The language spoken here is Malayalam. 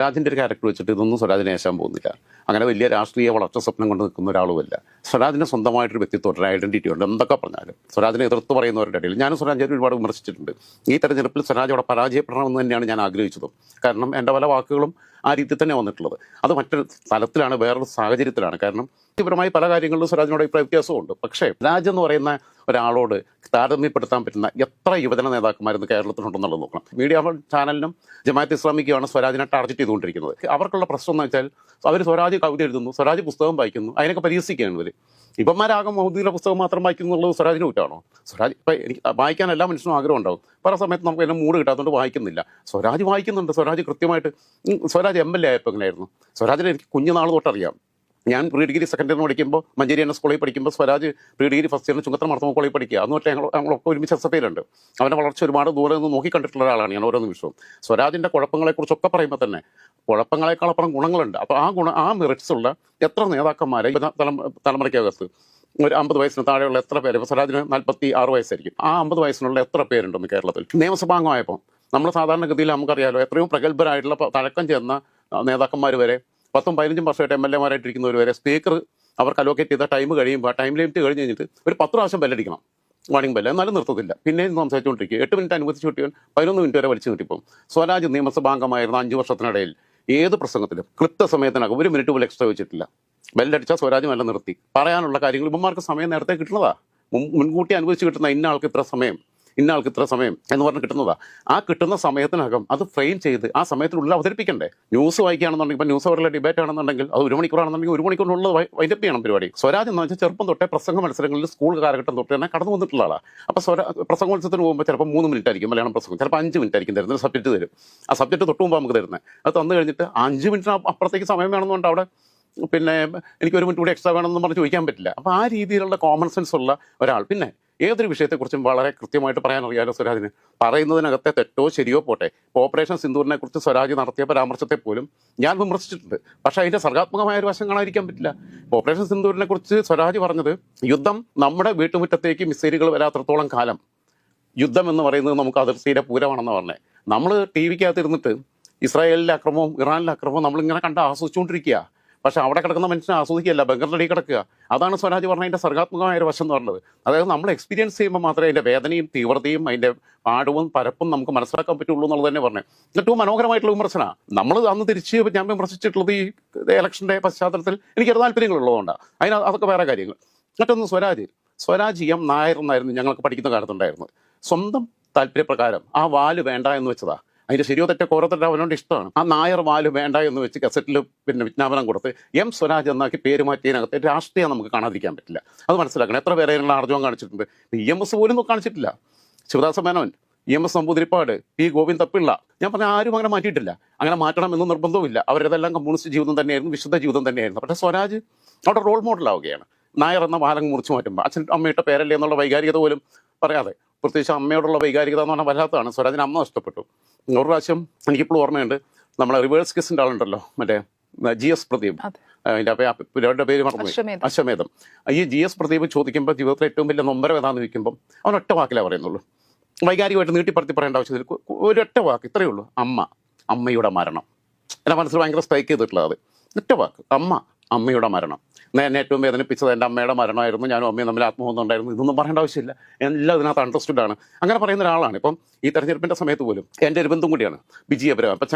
സ്വരാജിൻ്റെ ഒരു ക്യാരക്ടർ വെച്ചിട്ട് ഇതൊന്നും സ്വരാജിനെ ഏശാൻ പോകുന്നില്ല. അങ്ങനെ വലിയ രാഷ്ട്രീയ വളർച്ച സ്വപ്നം കൊണ്ട് നിൽക്കുന്ന ഒരാളുമല്ല. സ്വരാജിന് സ്വന്തമായിട്ടൊരു വ്യക്തിത്വം, ഒരു ഐഡന്റിറ്റി ഉണ്ട്. എന്തൊക്കെ പറഞ്ഞാലും സ്വരാജിനെ എതിർത്ത് പറയുന്നവരുടെ ഇടയിൽ ഞാനും സ്വരാജിനെ ഒരുപാട് വിമർശിച്ചിട്ടുണ്ട്. ഈ തെരഞ്ഞെടുപ്പിൽ സ്വരാജ് അവിടെ പരാജയപ്പെടണമെന്ന് തന്നെയാണ് ഞാൻ ആഗ്രഹിച്ചതും. കാരണം എൻ്റെ പല വാക്കുകളും ആ രീതിയിൽ തന്നെ വന്നിട്ടുള്ളത്. അത് മറ്റൊരു തലത്തിലാണ്, വേറൊരു സാഹചര്യത്തിലാണ്. കാരണം വ്യക്തിപരമായി പല കാര്യങ്ങളിലും സ്വരാജിനോട് അഭിപ്രായ വ്യത്യാസമുണ്ട്. പക്ഷേ രാജ് എന്ന് പറയുന്ന ഒരാളോട് താരതമ്യപ്പെടുത്താൻ പറ്റുന്ന എത്ര യുവജന നേതാക്കന്മാരെന്ന് കേരളത്തിലുണ്ടെന്നുള്ളത് നോക്കണം. മീഡിയ ചാനലിനും ജമാഅത്ത് ഇസ്ലാമിക്കുമാണ് സ്വരാജിനെ ടാർഗറ്റ് ചെയ്തുകൊണ്ടിരിക്കുന്നത്. അവർക്കുള്ള പ്രശ്നം എന്ന് വെച്ചാൽ അവർ സ്വരാജ് കവിത എഴുതുന്നു, സ്വരാജ് പുസ്തകം വായിക്കുന്നു, അതിനൊക്കെ പരിഹസിക്കുകയാണ് ഇവർ. ഇവന്മാരാകെ മൗദൂദിലെ പുസ്തകം മാത്രം വായിക്കുന്നു എന്നുള്ളത് സ്വരാജിന് കുറ്റാണോ? സ്വരാജ് ഇപ്പം എനിക്ക് വായിക്കാൻ എല്ലാ മനുഷ്യനും ആഗ്രഹം ഉണ്ടാവും. പല സമയത്ത് നമുക്ക് എല്ലാം മൂഡ് കിട്ടാത്തതുകൊണ്ട് വായിക്കുന്നില്ല. സ്വരാജ് വായിക്കുന്നുണ്ട്. സ്വരാജ് കൃത്യമായിട്ട് സ്വരാജ് MLA ആയപ്പോൾ എങ്ങനെയായിരുന്നു? സ്വരാജിനെ എനിക്ക് കുഞ്ഞുനാൾ തൊട്ടറിയാം. ഞാൻ പ്രീ ഡിഗ്രി സെക്കൻഡ് ഇയറിന് പഠിക്കുമ്പോൾ മഞ്ചേരി NS കോളേജിൽ പഠിക്കുമ്പോൾ സ്വരാജ് പ്രീ ഡിഗ്രി ഫസ്റ്റ് ഇയറിന് ചുങ്കത്തറ മർത്തമ കോളേജിൽ പഠിക്കുക. അന്ന് തൊട്ട് ഞങ്ങളൊക്കെ ഒരുമിച്ച് SFയിലുണ്ട്. അവൻ്റെ വളർച്ച ഒരുപാട് ദൂരെ നിന്ന് നോക്കി കണ്ടിട്ടുള്ള ഒരാളാണ് ഞാൻ ഓരോ നിമിഷവും. സ്വരാജിൻ്റെ കുഴപ്പങ്ങളെക്കുറിച്ചൊക്കെ പറയുമ്പോൾ തന്നെ കുഴപ്പങ്ങളെക്കാളപ്പുറം ഗുണങ്ങളുണ്ട്. അപ്പോൾ ആ മെറിറ്റ്സ് ഉള്ള എത്ര നേതാക്കന്മാരെ തലമുറയ്ക്കകത്ത് ഒരു 50 വയസ്സിന് താഴെയുള്ള എത്ര പേര്, ഇപ്പോൾ സ്വരാജിന് 46 വയസ്സായിരിക്കും, ആ 50 വയസ്സിനുള്ള എത്ര പേരുണ്ടെന്ന് കേരളത്തിൽ? നിയമസഭാംഗമായപ്പോൾ നമ്മൾ സാധാരണഗതിയിൽ നമുക്കറിയാലോ എത്രയും പ്രഗത്ഭരായിട്ടുള്ള തഴക്കം ചെന്ന നേതാക്കന്മാർ വരെ 10-15 വർഷമായിട്ട് MLA-മാരായിട്ടിരിക്കുന്നവർ വരെ സ്പീക്കർ അവർക്ക് അലോക്കേറ്റ് ചെയ്ത ടൈം കഴിയുമ്പോൾ, ടൈം ലിമിറ്റ് കഴിഞ്ഞ് കഴിഞ്ഞിട്ട് ഒരു 10 പ്രാവശ്യം ബെല്ലടിക്കണം, വാണിംഗ് ബെല്ല്, എന്നാലും നിർത്തത്തില്ല. പിന്നെയും സംസാരിച്ചുകൊണ്ടിരിക്കുക. 8 മിനിറ്റ് അനുവദിച്ച് കിട്ടിയാൽ 11 മിനിറ്റ് വരെ വലിച്ചു കിട്ടിപ്പം. സ്വരാജ് നിയമസഭാംഗമായിരുന്ന 5 വർഷത്തിനിടയിൽ ഏത് പ്രസംഗത്തിലും കൃത്യസമയത്തിനകം 1 മിനിറ്റ് പോലും എക്സ്ട്രാ വെച്ചിട്ടില്ല. ബെല്ലടിച്ചാൽ സ്വരാജ് മെല്ലെ നിർത്തി. പറയാനുള്ള കാര്യങ്ങൾ ഇവന്മാർക്ക് സമയം നേരത്തെ കിട്ടുന്നതാ. മുൻകൂട്ടി അനുവദിച്ച് കിട്ടുന്ന ഇന്ന ആൾക്ക് ഇത്ര സമയം, ഇന്ന ആൾക്ക് ഇത്ര സമയം എന്ന് പറഞ്ഞ് കിട്ടുന്നതാ. ആ കിട്ടുന്ന സമയത്തിനകം അത് ഫ്രെയിം ചെയ്ത് ആ സമയത്തിനുള്ളിൽ അവതരിപ്പിക്കണ്ടേ? ന്യൂസ് വായിക്കുകയാണെന്നുണ്ടെങ്കിൽ, ഇപ്പം ന്യൂസ് അവറിലെ ഡിബേറ്റ് ആണെന്നുണ്ടെങ്കിൽ അത് 1 മണിക്കൂറാണെന്നുണ്ടെങ്കിൽ 1 മണിക്കൂറിനുള്ളത് വൈൻഡപ്പ് ചെയ്യണം പരിപാടി. സ്വരാജ് എന്ന് വെച്ചാൽ ചെറുപ്പം തൊട്ടേ പ്രസംഗ മത്സരങ്ങളിൽ സ്കൂൾ കാലഘട്ടം തൊട്ട് തന്നെ കടന്നു വന്നിട്ടുള്ള ആളാണ്. അപ്പോൾ പ്രസംഗോത്സവത്തിന് പോകുമ്പോൾ ചിലപ്പോൾ 3 മിനിറ്റ് ആയിരിക്കും മലയാളം പ്രസംഗം, ചിലപ്പോൾ 5 മിനിറ്റ് ആയിരിക്കും തരുന്നത്. സബ്ജക്റ്റ് തരും. ആ സബ്ജക്റ്റ് തൊട്ട് മുമ്പ് നമുക്ക് തരുന്നത്. അത് തന്നു കഴിഞ്ഞിട്ട് 5 മിനിറ്റിന് അപ്പുറത്തേക്ക് സമയം വേണമെന്നുണ്ട് അവിടെ പിന്നെ എനിക്ക് 1 മിനിറ്റ് കൂടി എക്സ്ട്രാ വേണമെന്ന് പറഞ്ഞ് ചോദിക്കാൻ പറ്റില്ല. അപ്പോൾ ആ രീതിയിലുള്ള കോമൺ സെൻസ് ഉള്ള ഒരാൾ. പിന്നെ ഏതൊരു വിഷയത്തെക്കുറിച്ചും വളരെ കൃത്യമായിട്ട് പറയാനറിയാലോ സ്വരാജിന്. പറയുന്നതിനകത്തെ തെറ്റോ ശരിയോ പോട്ടെ. ഓപ്പറേഷൻ സിന്ദൂറിനെ കുറിച്ച് സ്വരാജ് നടത്തിയ പരാമർശത്തെ പോലും ഞാൻ വിമർശിച്ചിട്ടുണ്ട്. പക്ഷേ അതിൻ്റെ സർഗാത്മകമായ ഒരു വശം കാണാതിരിക്കാൻ പറ്റില്ല. ഓപ്പറേഷൻ സിന്ദൂറിനെ കുറിച്ച് സ്വരാജ് പറഞ്ഞത്, യുദ്ധം നമ്മുടെ വീട്ടുമുറ്റത്തേക്ക് മിസൈലുകൾ വരാത്രത്തോളം കാലം യുദ്ധം എന്ന് പറയുന്നത് നമുക്ക് അതിർത്തിയിലെ പൂരമാണെന്ന് പറഞ്ഞത്. നമ്മൾ TVക്കകത്തിരുന്നിട്ട് ഇസ്രായേലിലെ അക്രമവും ഇറാനിലെ അക്രമവും നമ്മളിങ്ങനെ കണ്ട് ആസ്വദിച്ചുകൊണ്ടിരിക്കുക. പക്ഷെ അവിടെ കിടക്കുന്ന മനുഷ്യനെ ആസ്വദിക്കുകയല്ല, ബംഗറിനടി കിടക്കുക. അതാണ് സ്വരാജ് പറഞ്ഞ അതിൻ്റെ സർഗാത്മകമായ ഒരു വശം എന്ന് പറഞ്ഞത്. അതായത് നമ്മൾ എക്സ്പീരിയൻസ് ചെയ്യുമ്പോൾ മാത്രമേ അതിൻ്റെ വേദനയും തീവ്രതയും അതിൻ്റെ പാടവും പരപ്പും നമുക്ക് മനസ്സിലാക്കാൻ പറ്റുള്ളൂ എന്നുള്ളത് തന്നെ പറഞ്ഞു. ഏറ്റവും മനോഹരമായിട്ടുള്ള വിമർശനമാണ്. നമ്മൾ അന്ന് തിരിച്ച് ഞാൻ വിമർശിച്ചിട്ടുള്ളത് ഈ ഇലക്ഷൻ്റെ പശ്ചാത്തലത്തിൽ എനിക്കൊരു താല്പര്യങ്ങളുള്ളതുകൊണ്ടാണ്. അതൊക്കെ വേറെ കാര്യങ്ങൾ. മറ്റൊന്ന് സ്വരാജ് M. നായർ എന്നായിരുന്നു ഞങ്ങൾക്ക് പഠിക്കുന്ന കാലത്തുണ്ടായിരുന്നത്. സ്വന്തം താല്പര്യപ്രകാരം ആ വാല് വേണ്ട എന്ന് വെച്ചതാ. അതിൻ്റെ ശരിയോ തെറ്റോ കോരത്തെറ്റോ അവനോട് ഇഷ്ടമാണ്. ആ നായർ വാല് വേണ്ട എന്ന് വെച്ച് ഗസറ്റിൽ പിന്നെ വിജ്ഞാപനം കൊടുത്ത് M. സ്വരാജ് എന്നാക്കി പേര് മാറ്റിയതിനകത്ത് രാഷ്ട്രീയം നമുക്ക് കാണാതിരിക്കാൻ പറ്റില്ല. അത് മനസ്സിലാക്കണം. എത്ര പേരെ അതിനുള്ള ആർജവം കാണിച്ചിട്ടുണ്ട്. EMS പോലും കാണിച്ചിട്ടില്ല. Sivadas Menon, EMS Namboodiripad, P. ഗോവിന്ദപിള്ള, ഞാൻ പറഞ്ഞ ആരും അങ്ങനെ മാറ്റിയിട്ടില്ല. അങ്ങനെ മാറ്റണമെന്ന് നിർബന്ധവുമില്ല. അവരുടെതെല്ലാം കമ്മ്യൂണിസ്റ്റ് ജീവിതം തന്നെയായിരുന്നു, വിശുദ്ധ ജീവിതം തന്നെയായിരുന്നു. പക്ഷേ സ്വരാജ് അവിടെ റോൾ മോഡലാവുകയാണ്. നായർ എന്ന വാലങ്ങ് മുറിച്ച് മാറ്റുമ്പോൾ അച്ഛൻ അമ്മയുടെ പേരല്ലേ എന്നുള്ള വൈകാരികത പോലും പറയാതെ, പ്രത്യേകിച്ച് അമ്മയോടുള്ള വൈകാരികത എന്ന് പറഞ്ഞാൽ വല്ലാത്തതാണ്. സ്വരാജിന് അമ്മ നഷ്ടപ്പെട്ടു. ഒരു പ്രാവശ്യം എനിക്കിപ്പോഴും ഓർമ്മയുണ്ട്, നമ്മളെ റിവേഴ്സ് കേസിൻ്റെ ആളുണ്ടല്ലോ, മറ്റേ GS പ്രദീപ്, അതിൻ്റെ അവരുടെ പേര് മറന്നുപോയി, അശ്വമേധം. ഈ GS പ്രദീപ് ചോദിക്കുമ്പോൾ ജീവിതത്തിലെ ഏറ്റവും വലിയ നൊമ്പരം ഏതാണെന്ന് ചോദിക്കുമ്പോൾ അവൻ ഒറ്റ വാക്കിലേ പറയുന്നുള്ളൂ. വൈകാരികമായിട്ട് നീട്ടിപ്പടുത്തി പറയേണ്ട ആവശ്യത്തിൽ ഒരൊറ്റ വാക്ക്, ഇത്രയേ ഉള്ളൂ: അമ്മയുടെ മരണം. എൻ്റെ മനസ്സിൽ ഭയങ്കര സ്ട്രൈക്ക് ചെയ്തിട്ടുള്ളത് അത്. ഒറ്റ വാക്ക്: അമ്മയുടെ മരണം. എന്നെ ഏറ്റവും വേദനിപ്പിച്ചത് എൻ്റെ അമ്മയുടെ മരണമായിരുന്നു. ഞാനും അമ്മയും തമ്മിൽ ആത്മബന്ധം ഉണ്ടായിരുന്നു. ഇതൊന്നും പറയേണ്ട ആവശ്യമില്ല. എല്ലാം ഇതിനകത്ത് അണ്ടർസ്റ്റുഡ് ആണ്. അങ്ങനെ പറയുന്ന ഒരാളാണ്. ഇപ്പം ഈ തെരഞ്ഞെടുപ്പിൻ്റെ സമയത്ത് പോലും എൻ്റെ ഒരു ബന്ധം കൂടിയാണ് ബിജി അബ്രഹാം. അപ്പം